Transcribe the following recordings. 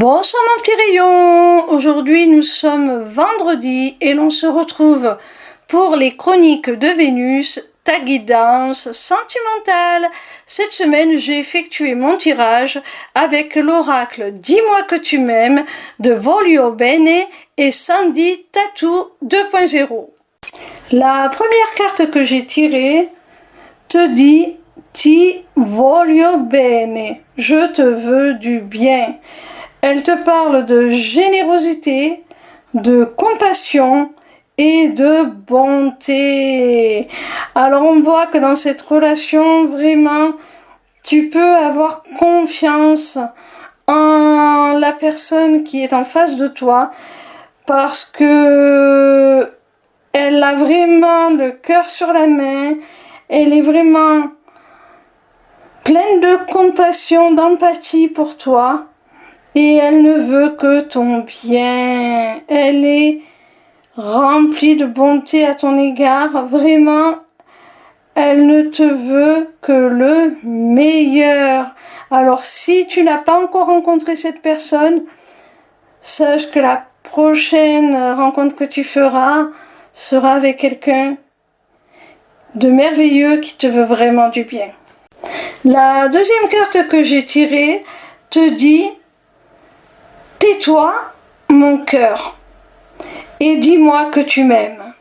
Bonsoir mon petit rayon, aujourd'hui nous sommes vendredi et l'on se retrouve pour les chroniques de Vénus, ta guidance sentimentale. Cette semaine j'ai effectué mon tirage avec l'oracle Dis-moi que tu m'aimes de Voglio Bene et Sandy Tattoo 2.0. La première carte que j'ai tirée te dit Ti voglio bene, je te veux du bien. Elle te parle de générosité, de compassion et de bonté. Alors on voit que dans cette relation, vraiment, tu peux avoir confiance en la personne qui est en face de toi parce que elle a vraiment le cœur sur la main, elle est vraiment pleine de compassion, d'empathie pour toi. Et elle ne veut que ton bien. Elle est remplie de bonté à ton égard. Vraiment, elle ne te veut que le meilleur. Alors, si tu n'as pas encore rencontré cette personne, sache que la prochaine rencontre que tu feras sera avec quelqu'un de merveilleux qui te veut vraiment du bien. La deuxième carte que j'ai tirée te dit Tais-toi, mon cœur, et dis-moi que tu m'aimes.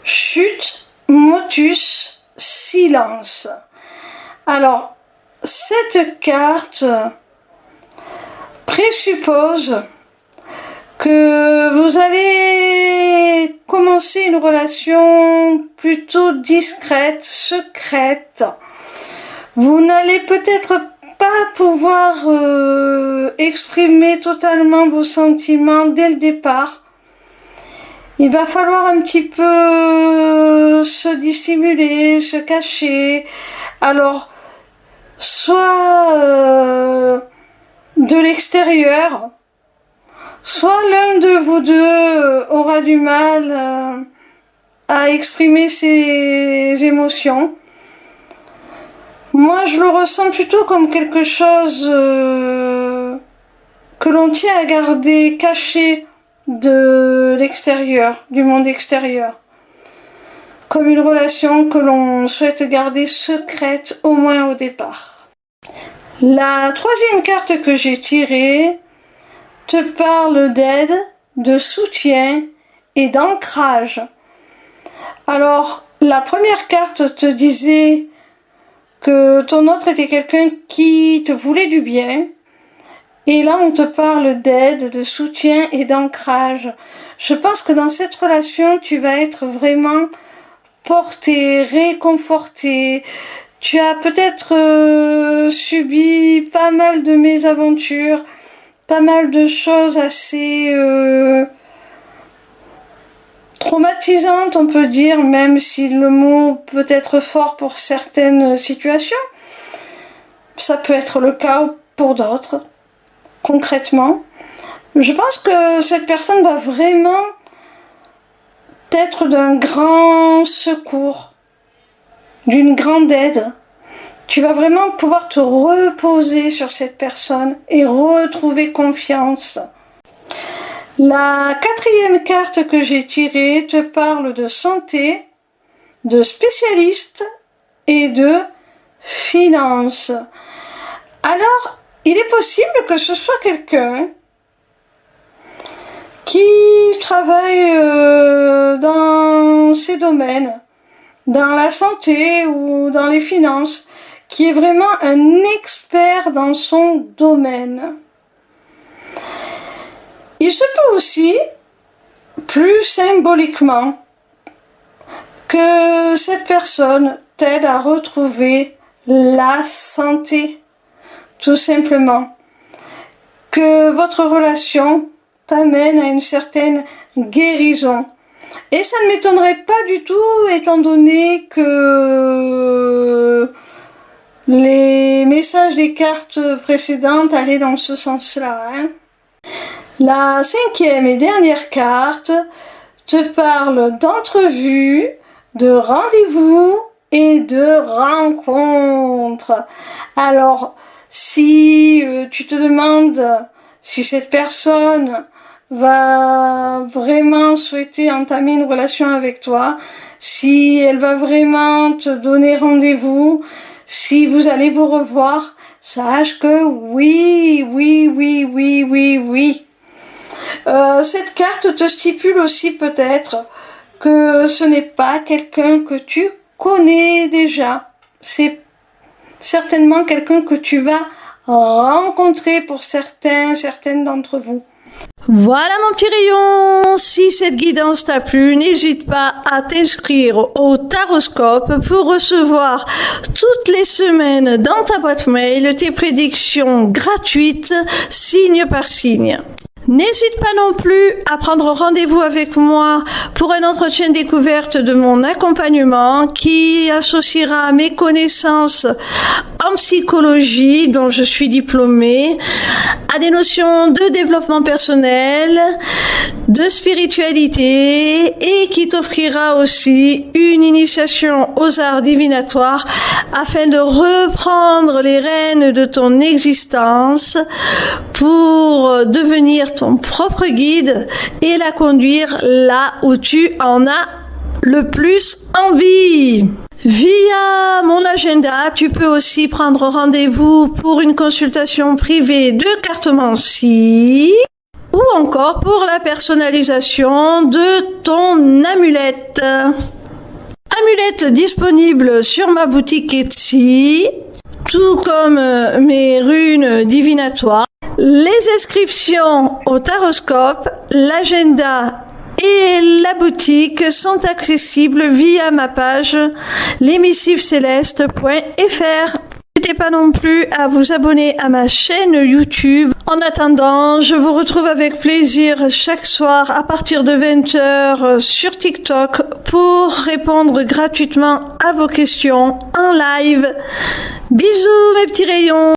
Chut, motus, silence. Alors, cette carte présuppose que vous allez commencer une relation plutôt discrète, secrète. Vous n'allez peut-être pas pouvoir exprimer totalement vos sentiments dès le départ. Il va falloir un petit peu se dissimuler, se cacher. Alors, soit de l'extérieur, soit l'un de vous deux aura du mal à exprimer ses émotions. Moi, je le ressens plutôt comme quelque chose que l'on tient à garder caché de l'extérieur, du monde extérieur. Comme une relation que l'on souhaite garder secrète, au moins au départ. La troisième carte que j'ai tirée te parle d'aide, de soutien et d'ancrage. Alors, la première carte te disait que ton autre était quelqu'un qui te voulait du bien. Et là, on te parle d'aide, de soutien et d'ancrage. Je pense que dans cette relation, tu vas être vraiment porté, réconforté. Tu as peut-être subi pas mal de mésaventures, pas mal de choses assez traumatisantes, on peut dire, même si le mot peut être fort pour certaines situations. Ça peut être le cas pour d'autres. Concrètement, je pense que cette personne va vraiment être d'un grand secours, d'une grande aide. Tu vas vraiment pouvoir te reposer sur cette personne et retrouver confiance. La quatrième carte que j'ai tirée te parle de santé, de spécialiste et de finance. Alors, il est possible que ce soit quelqu'un qui travaille dans ces domaines, dans la santé ou dans les finances, qui est vraiment un expert dans son domaine. Il se peut aussi, plus symboliquement, que cette personne t'aide à retrouver la santé, tout simplement. Que votre relation t'amène à une certaine guérison. Et ça ne m'étonnerait pas du tout, étant donné que les messages des cartes précédentes allaient dans ce sens-là. La cinquième et dernière carte te parle d'entrevue, de rendez-vous et de rencontre. Alors, si tu te demandes si cette personne va vraiment souhaiter entamer une relation avec toi, si elle va vraiment te donner rendez-vous, si vous allez vous revoir, sache que oui. Cette carte te stipule aussi peut-être que ce n'est pas quelqu'un que tu connais déjà. C'est certainement quelqu'un que tu vas rencontrer pour certaines d'entre vous. Voilà mon petit rayon, si cette guidance t'a plu, n'hésite pas à t'inscrire au Taroscope pour recevoir toutes les semaines dans ta boîte mail tes prédictions gratuites, signe par signe. N'hésite pas non plus à prendre rendez-vous avec moi pour un entretien découverte de mon accompagnement qui associera mes connaissances en psychologie, dont je suis diplômée, à des notions de développement personnel, de spiritualité et qui t'offrira aussi une initiation aux arts divinatoires afin de reprendre les rênes de ton existence pour devenir ton propre guide et la conduire là où tu en as le plus envie. Via mon agenda, tu peux aussi prendre rendez-vous pour une consultation privée de cartomancie ou encore pour la personnalisation de ton amulette. Amulette disponible sur ma boutique Etsy, tout comme mes runes divinatoires. Les inscriptions au Taroscope, l'agenda et la boutique sont accessibles via ma page lesmissivescélestes.fr. N'hésitez pas non plus à vous abonner à ma chaîne YouTube. En attendant, je vous retrouve avec plaisir chaque soir à partir de 20h sur TikTok pour répondre gratuitement à vos questions en live. Bisous mes petits rayons!